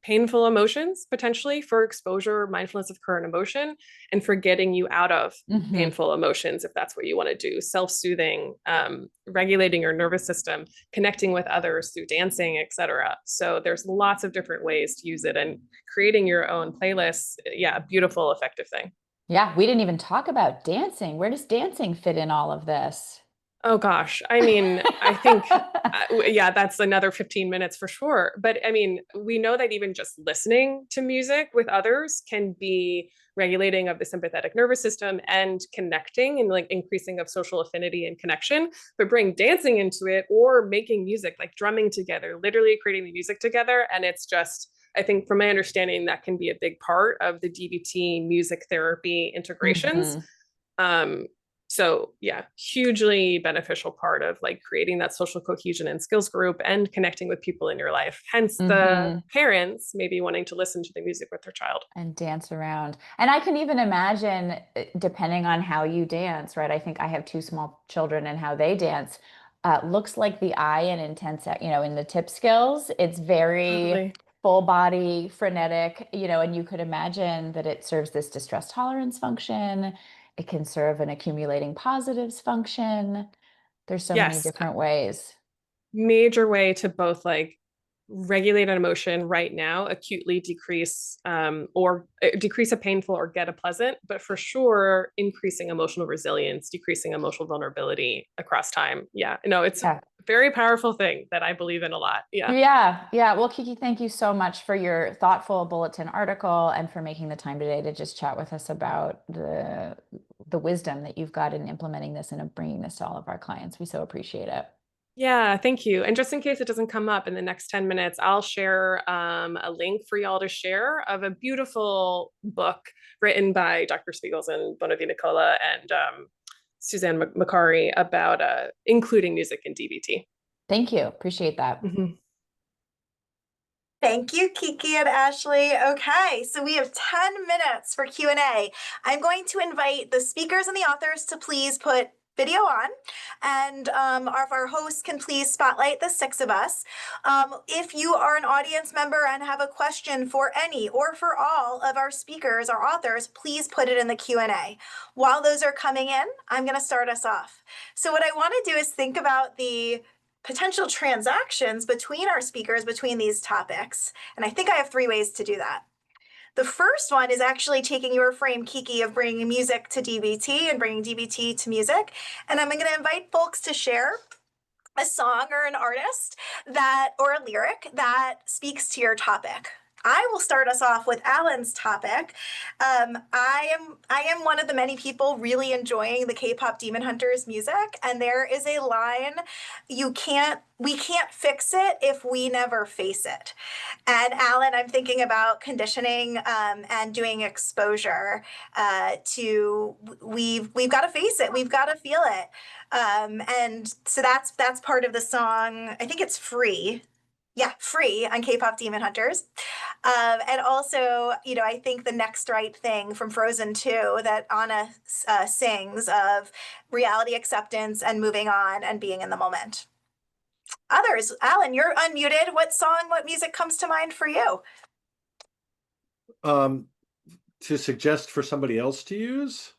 painful emotions, potentially for exposure, mindfulness of current emotion, and for getting you out of painful emotions, if that's what you want to do, self-soothing, regulating your nervous system, connecting with others through dancing, etc. So there's lots of different ways to use it, and creating your own playlists, yeah, beautiful, effective thing. Yeah, we didn't even talk about dancing. Where does dancing fit in all of this? Oh gosh. I mean, I think, yeah, that's another 15 minutes for sure. But I mean, we know that even just listening to music with others can be regulating of the sympathetic nervous system and connecting and like increasing of social affinity and connection. But bring dancing into it or making music, like drumming together, literally creating the music together. And it's just, I think from my understanding, that can be a big part of the DBT music therapy integrations. So yeah, hugely beneficial part of like creating that social cohesion and skills group and connecting with people in your life. Hence the parents maybe wanting to listen to the music with their child. And dance around. And I can even imagine, depending on how you dance, right? I think I have two small children and how they dance. Looks like the eye and intense, in the tip skills, it's very full body, frenetic, and you could imagine that it serves this distress tolerance function. It can serve an accumulating positives function. There's so many different ways. Major way to both like regulate an emotion right now, acutely decrease or decrease a painful or get a pleasant, but for sure increasing emotional resilience, decreasing emotional vulnerability across time. Yeah, no, it's a very powerful thing that I believe in a lot. Yeah. Well, Kiki, thank you so much for your thoughtful bulletin article and for making the time today to just chat with us about the wisdom that you've got in implementing this and bringing this to all of our clients. We so appreciate it. Yeah, thank you. And just in case it doesn't come up in the next 10 minutes, I'll share a link for y'all to share of a beautiful book written by Dr. Spiegels and Bonavi Nicola and Suzanne Macari about including music in DBT. Thank you. Appreciate that. Thank you, Kiki and Ashley. Okay, so we have 10 minutes for Q&A. I'm going to invite the speakers and the authors to please put video on, and our hosts can please spotlight the 6 of us. If you are an audience member and have a question for any or for all of our speakers or authors, please put it in the Q&A. While those are coming in, I'm going to start us off. So what I want to do is think about the potential transactions between our speakers, between these topics. And I think I have 3 ways to do that. The first one is actually taking your frame, Kiki, of bringing music to DBT and bringing DBT to music. And I'm going to invite folks to share a song or an artist or a lyric that speaks to your topic. I will start us off with Alan's topic. I am one of the many people really enjoying the K-pop Demon Hunters music, and there is a line, we can't fix it if we never face it. And Alan, I'm thinking about conditioning and doing exposure we've got to face it, we've got to feel it. And so that's part of the song. I think it's Free. Yeah, Free on K-pop Demon Hunters. And also, I think the next right thing from Frozen 2 that Anna sings of reality acceptance and moving on and being in the moment. Others, Alan, you're unmuted. What song, what music comes to mind for you? To suggest for somebody else to use?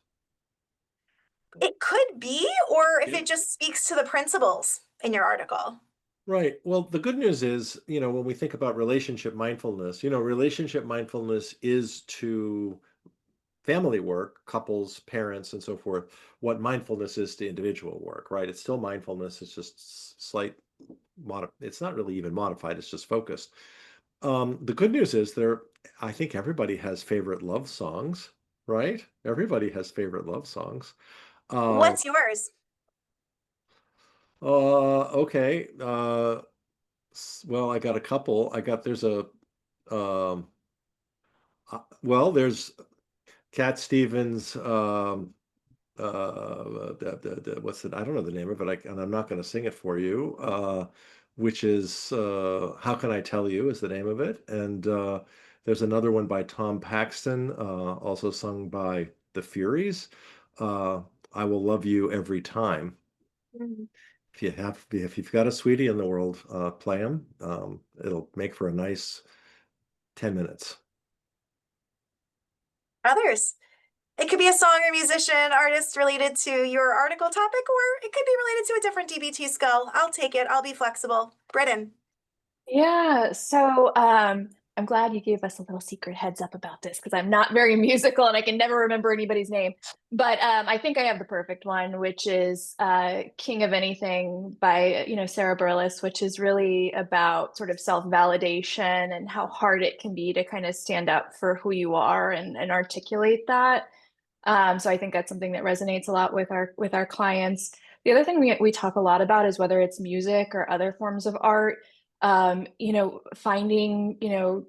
It could be, or if Yeah. it just speaks to the principles in your article. Right. Well, the good news is, when we think about relationship mindfulness, relationship mindfulness is to family work, couples, parents, and so forth, what mindfulness is to individual work, right? It's still mindfulness. It's just slight it's not really even modified. It's just focused. The good news is I think everybody has favorite love songs, right? Everybody has favorite love songs. What's yours? Okay. Well, I got a couple. Um, there's Cat Stevens, what's it? I don't know the name of it, and I'm not going to sing it for you, which is How Can I Tell You is the name of it. And there's another one by Tom Paxton, also sung by the Furies, I Will Love You Every Time. Mm. If you've got a sweetie in the world, play them. It'll make for a nice 10 minutes. Others. It could be a song or musician, artist related to your article topic, or it could be related to a different DBT skill. I'll take it. I'll be flexible. Britton. Yeah, so I'm glad you gave us a little secret heads up about this because I'm not very musical and I can never remember anybody's name. But I think I have the perfect one, which is King of Anything by, Sarah Bareilles, which is really about sort of self-validation and how hard it can be to kind of stand up for who you are and articulate that. So I think that's something that resonates a lot with our clients. The other thing we talk a lot about is whether it's music or other forms of art, finding,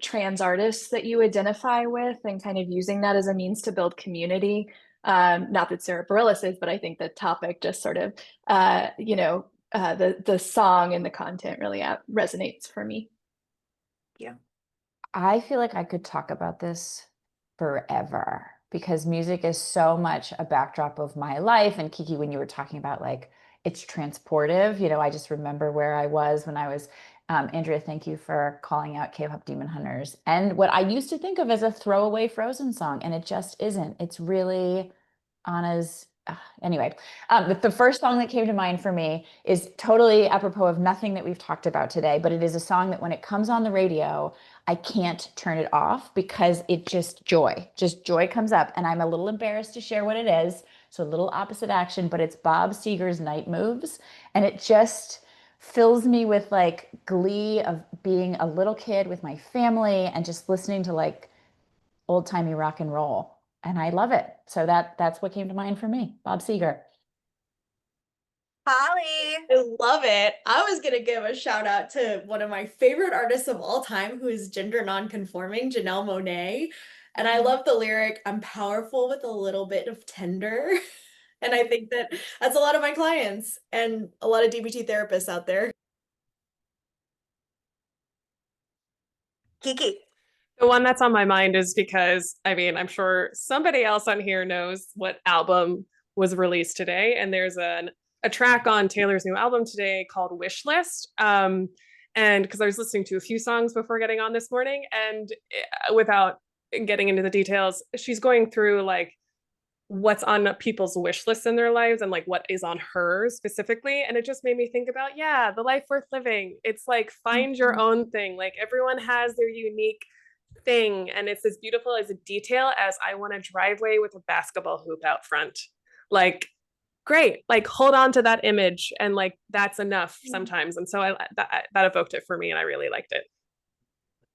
trans artists that you identify with and kind of using that as a means to build community. Not that Sarah Bareilles is, but I think the topic just sort of, the song and the content really resonates for me. Yeah. I feel like I could talk about this forever because music is so much a backdrop of my life. And Kiki, when you were talking about like it's transportive, I just remember where I was when I was Andrea, thank you for calling out K-pop Demon Hunters and what I used to think of as a throwaway Frozen song, and it just isn't. It's really Anna's. Anyway, the first song that came to mind for me is totally apropos of nothing that we've talked about today, but it is a song that when it comes on the radio, I can't turn it off because it just joy comes up, and I'm a little embarrassed to share what it is. So a little opposite action, but it's Bob Seger's Night Moves, and it just fills me with like glee of being a little kid with my family and just listening to like old-timey rock and roll. And I love it. So that's what came to mind for me, Bob Seger. Holly. I love it. I was going to give a shout out to one of my favorite artists of all time, who is gender non-conforming, Janelle Monáe. And I love the lyric, I'm powerful with a little bit of tender. And I think that's a lot of my clients and a lot of DBT therapists out there. Kiki. The one that's on my mind is because, I'm sure somebody else on here knows what album was released today. And there's a track on Taylor's new album today called Wish List. And because I was listening to a few songs before getting on this morning, and without getting into the details, she's going through like what's on people's wish lists in their lives and like what is on hers specifically. And it just made me think about, the life worth living. It's like, find your own thing. Like everyone has their unique thing. And it's as beautiful as a detail as I want a driveway with a basketball hoop out front. Like, great. Like hold on to that image. And like, that's enough sometimes. And so that evoked it for me and I really liked it.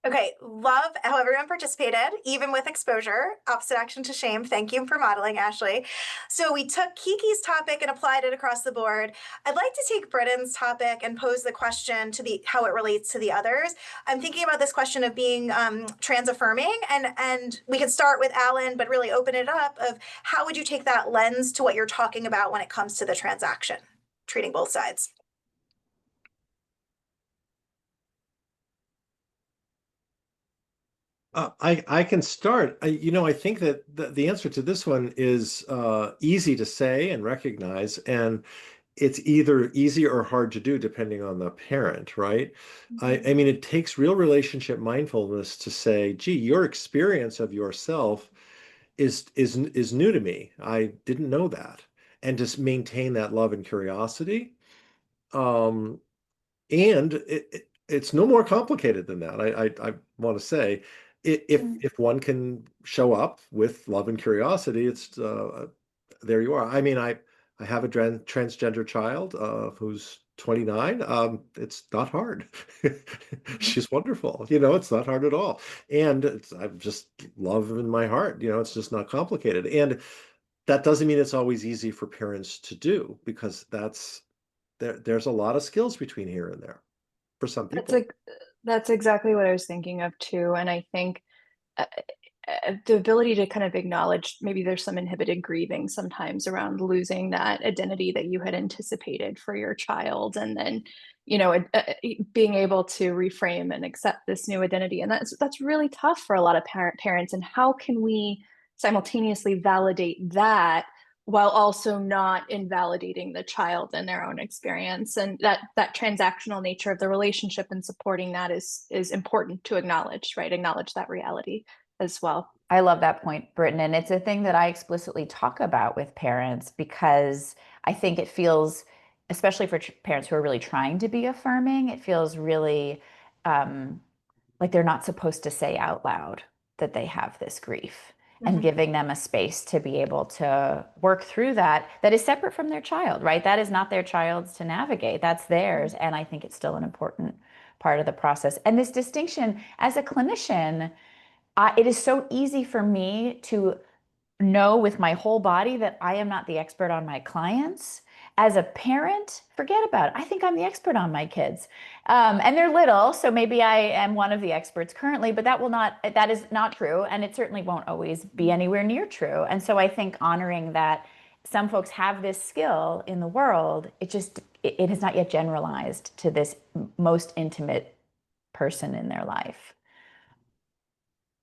Okay, love how everyone participated, even with exposure. Opposite action to shame. Thank you for modeling, Ashley. So we took Kiki's topic and applied it across the board. I'd like to take Britton's topic and pose the question to how it relates to the others. I'm thinking about this question of being trans affirming, and we could start with Alan, but really open it up of how would you take that lens to what you're talking about when it comes to the transaction, treating both sides. I can start. I think that the answer to this one is easy to say and recognize, and it's either easy or hard to do depending on the parent, right? I mean, it takes real relationship mindfulness to say, gee, your experience of yourself is new to me. I didn't know that. And just maintain that love and curiosity. Um, and it's no more complicated than that. I want to say, if one can show up with love and curiosity, it's there you are. I mean, I have a transgender child who's 29. It's not hard. She's wonderful. It's not hard at all. And I just love in my heart. It's just not complicated. And that doesn't mean it's always easy for parents to do, because there's a lot of skills between here and there for some That's people. like that's exactly what I was thinking of too. And I think uh, the ability to kind of acknowledge maybe there's some inhibited grieving sometimes around losing that identity that you had anticipated for your child, and then being able to reframe and accept this new identity, and that's really tough for a lot of parents. And how can we simultaneously validate that while also not invalidating the child and their own experience? And that transactional nature of the relationship and supporting that is important to acknowledge, right? Acknowledge that reality as well. I love that point, Britton. And it's a thing that I explicitly talk about with parents, because I think it feels, especially for parents who are really trying to be affirming, it feels really like they're not supposed to say out loud that they have this grief. And giving them a space to be able to work through that is separate from their child, right? That is not their child's to navigate. That's theirs. And I think it's still an important part of the process. And this distinction, as a clinician, it is so easy for me to know with my whole body that I am not the expert on my clients. As a parent, forget about it. I think I'm the expert on my kids. And they're little, so maybe I am one of the experts currently, but that is not true. And it certainly won't always be anywhere near true. And so I think honoring that some folks have this skill in the world, it has not yet generalized to this most intimate person in their life.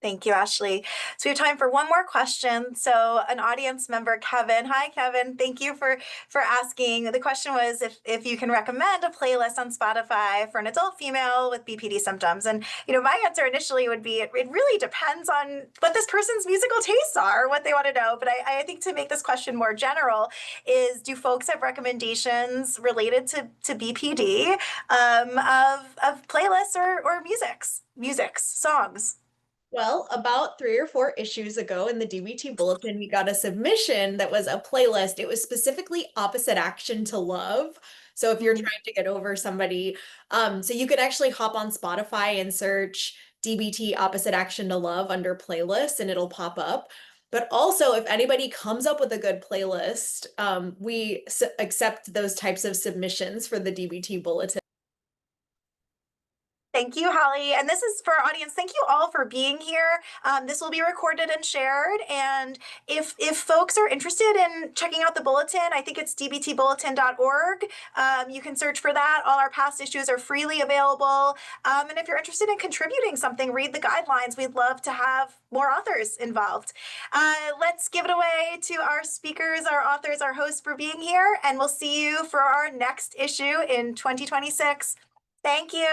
Thank you, Ashley. So we have time for one more question. So an audience member, Kevin. Hi, Kevin. Thank you for asking. The question was if you can recommend a playlist on Spotify for an adult female with BPD symptoms. And my answer initially would be it really depends on what this person's musical tastes are, what they want to know. But I think to make this question more general is, do folks have recommendations related to BPD of playlists or songs? Well, about 3 or 4 issues ago in the DBT Bulletin, we got a submission that was a playlist. It was specifically opposite action to love. So if you're trying to get over somebody, so you could actually hop on Spotify and search DBT opposite action to love under playlists, and it'll pop up. But also, if anybody comes up with a good playlist, we accept those types of submissions for the DBT Bulletin. Thank you, Holly. And this is for our audience. Thank you all for being here. This will be recorded and shared. And if folks are interested in checking out the bulletin, I think it's dbtbulletin.org. You can search for that. All our past issues are freely available. And if you're interested in contributing something, read the guidelines. We'd love to have more authors involved. Let's give it away to our speakers, our authors, our hosts for being here. And we'll see you for our next issue in 2026. Thank you.